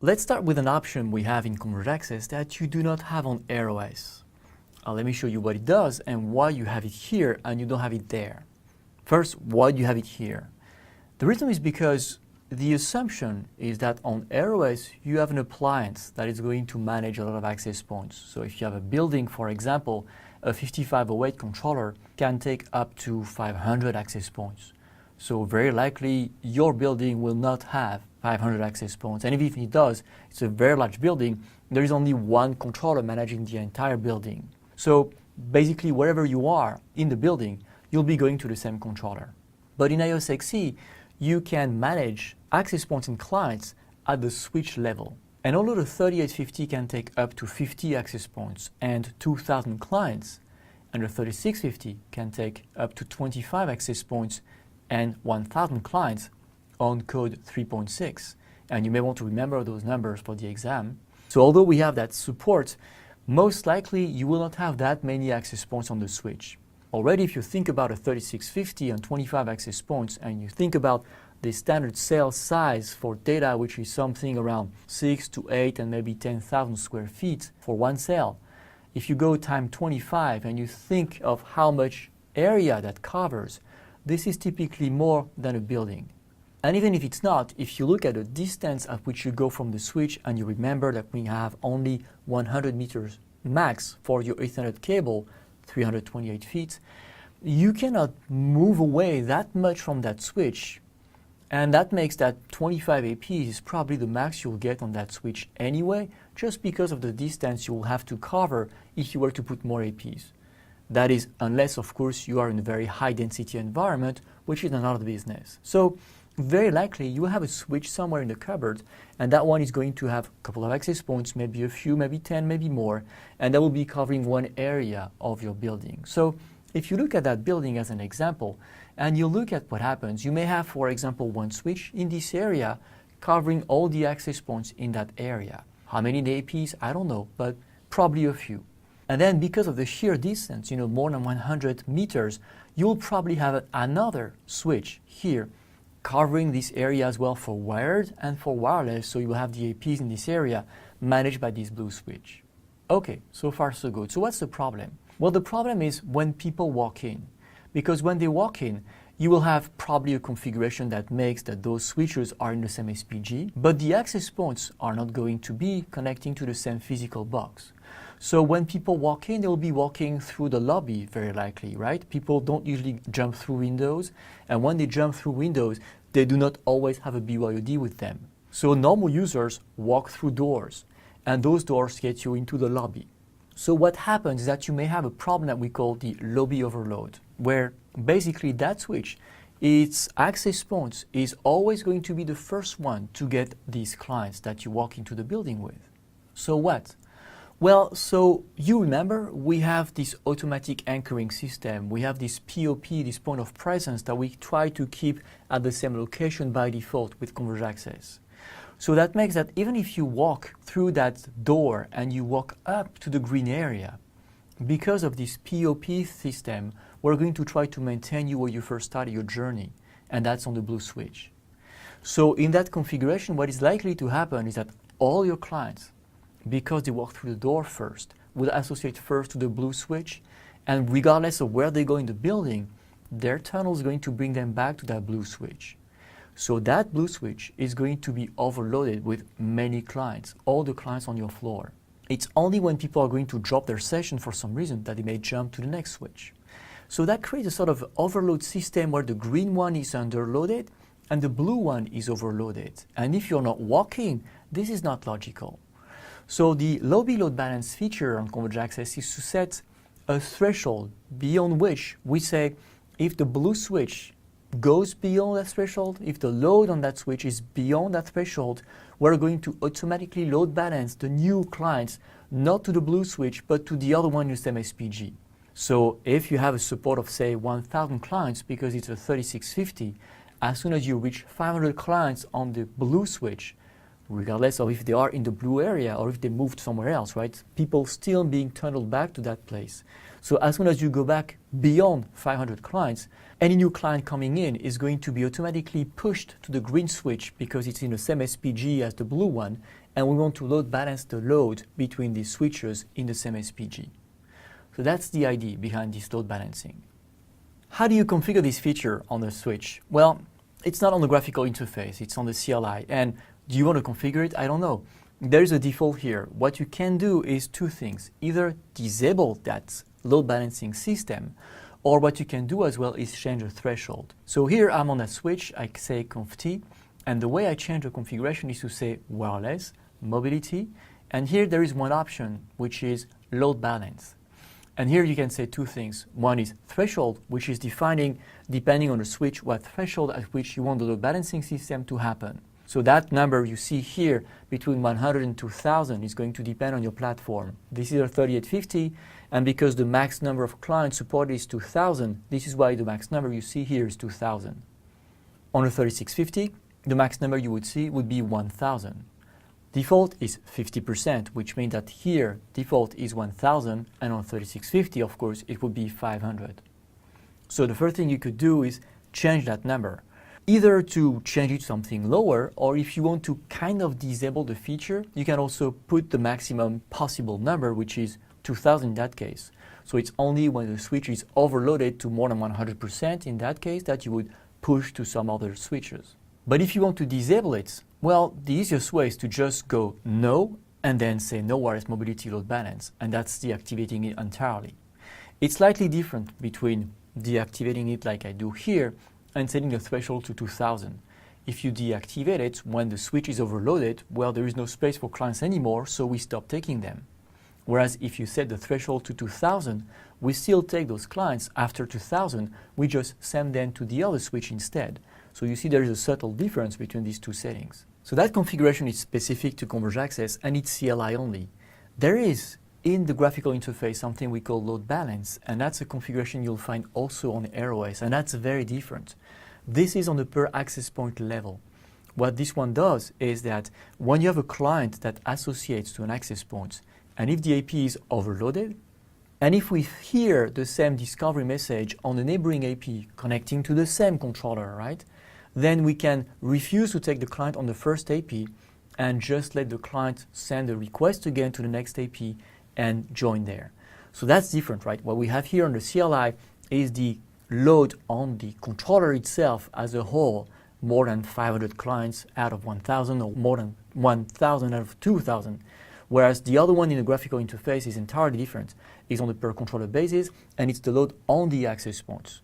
Let's start with an option we have in Converged Access that you do not have on AirOS. Let me show you what it does and why you have it here and you don't have it there. First, why do you have it here? The reason is because the assumption is that on AirOS you have an appliance that is going to manage a lot of access points. So if you have a building, for example, a 5508 controller can take up to 500 access points. So very likely your building will not have 500 access points. And if it does, it's a very large building, there is only one controller managing the entire building. So basically wherever you are in the building, you'll be going to the same controller. But in iOS XE, you can manage access points and clients at the switch level. And although the 3850 can take up to 50 access points and 2000 clients, and the 3650 can take up to 25 access points and 1000 clients on code 3.6. And you may want to remember those numbers for the exam. So although we have that support, most likely you will not have that many access points on the switch. Already if you think about a 3650 and 25 access points and you think about the standard cell size for data, which is something around 6 to 8 and maybe 10,000 square feet for one cell. If you go time 25 and you think of how much area that covers, this is typically more than a building. And even if it's not, if you look at the distance at which you go from the switch and you remember that we have only 100 meters max for your Ethernet cable, 328 feet, you cannot move away that much from that switch. And that makes that 25 APs is probably the max you'll get on that switch anyway, just because of the distance you will have to cover if you were to put more APs. That is, unless of course you are in a very high density environment, which is another business. So very likely you will have a switch somewhere in the cupboard, and that one is going to have a couple of access points, maybe a few, maybe 10, maybe more, and that will be covering one area of your building. So if you look at that building as an example, and you look at what happens, you may have, for example, one switch in this area covering all the access points in that area. How many APs? I don't know, but probably a few. And then because of the sheer distance, more than 100 meters, you'll probably have another switch here covering this area as well for wired and for wireless, so you have the APs in this area managed by this blue switch. Okay, so far so good. So what's the problem? Well, the problem is when people walk in, because when they walk in, you will have probably a configuration that makes that those switches are in the same SPG, but the access points are not going to be connecting to the same physical box. So when people walk in, they'll be walking through the lobby, very likely, right? People don't usually jump through windows, and when they jump through windows, they do not always have a BYOD with them. So normal users walk through doors, and those doors get you into the lobby. So what happens is that you may have a problem that we call the lobby overload, where basically that switch, its access points is always going to be the first one to get these clients that you walk into the building with. So what? Well, so you remember we have this automatic anchoring system. We have this POP, this point of presence, that we try to keep at the same location by default with Converged Access. So that makes that even if you walk through that door and you walk up to the green area, because of this POP system, we're going to try to maintain you where you first started your journey, and that's on the blue switch. So in that configuration, what is likely to happen is that all your clients, because they walk through the door first, will associate first to the blue switch, and regardless of where they go in the building, their tunnel is going to bring them back to that blue switch. So that blue switch is going to be overloaded with many clients, all the clients on your floor. It's only when people are going to drop their session for some reason that they may jump to the next switch. So that creates a sort of overload system where the green one is underloaded and the blue one is overloaded. And if you're not walking, this is not logical. So the lobby load balance feature on Converged Access is to set a threshold beyond which we say if the blue switch goes beyond that threshold, if the load on that switch is beyond that threshold, we're going to automatically load balance the new clients not to the blue switch but to the other one in the same SPG. So if you have a support of say 1000 clients because it's a 3650, as soon as you reach 500 clients on the blue switch, regardless of if they are in the blue area or if they moved somewhere else, right? People still being tunneled back to that place. So as soon as you go back beyond 500 clients, any new client coming in is going to be automatically pushed to the green switch because it's in the same SPG as the blue one, and we want to load balance the load between these switches in the same SPG. So that's the idea behind this load balancing. How do you configure this feature on the switch? Well, it's not on the graphical interface, it's on the CLI. And do you want to configure it? I don't know. There's a default here. What you can do is two things. Either disable that load balancing system, or what you can do as well is change the threshold. So here I'm on that switch, I say conf t, and the way I change the configuration is to say wireless, mobility, and here there is one option, which is load balance. And here you can say two things. One is threshold, which is defining, depending on the switch, what threshold at which you want the load balancing system to happen. So that number you see here between 100 and 2000 is going to depend on your platform. This is a 3850, and because the max number of clients supported is 2000, this is why the max number you see here is 2000. On a 3650, the max number you would see would be 1000. Default is 50%, which means that here default is 1000, and on 3650, of course, it would be 500. So the first thing you could do is change that number, either to change it to something lower, or if you want to kind of disable the feature, you can also put the maximum possible number, which is 2000 in that case. So it's only when the switch is overloaded to more than 100% in that case that you would push to some other switches. But if you want to disable it, well, the easiest way is to just go no and then say no wireless mobility load balance, and that's deactivating it entirely. It's slightly different between deactivating it like I do here and setting the threshold to 2000. If you deactivate it when the switch is overloaded, well, there is no space for clients anymore, so we stop taking them. Whereas if you set the threshold to 2000, we still take those clients after 2000, we just send them to the other switch instead. So you see there is a subtle difference between these two settings. So that configuration is specific to Converged Access and it's CLI only. There is in the graphical interface something we call load balance, and that's a configuration you'll find also on AirOS, and that's very different. This is on the per access point level. What this one does is that when you have a client that associates to an access point, and if the AP is overloaded, and if we hear the same discovery message on the neighboring AP connecting to the same controller, right? Then we can refuse to take the client on the first AP and just let the client send a request again to the next AP and join there. So that's different, right? What we have here on the CLI is the load on the controller itself as a whole, more than 500 clients out of 1000 or more than 1000 out of 2000. Whereas the other one in the graphical interface is entirely different. It's on the per controller basis and it's the load on the access points.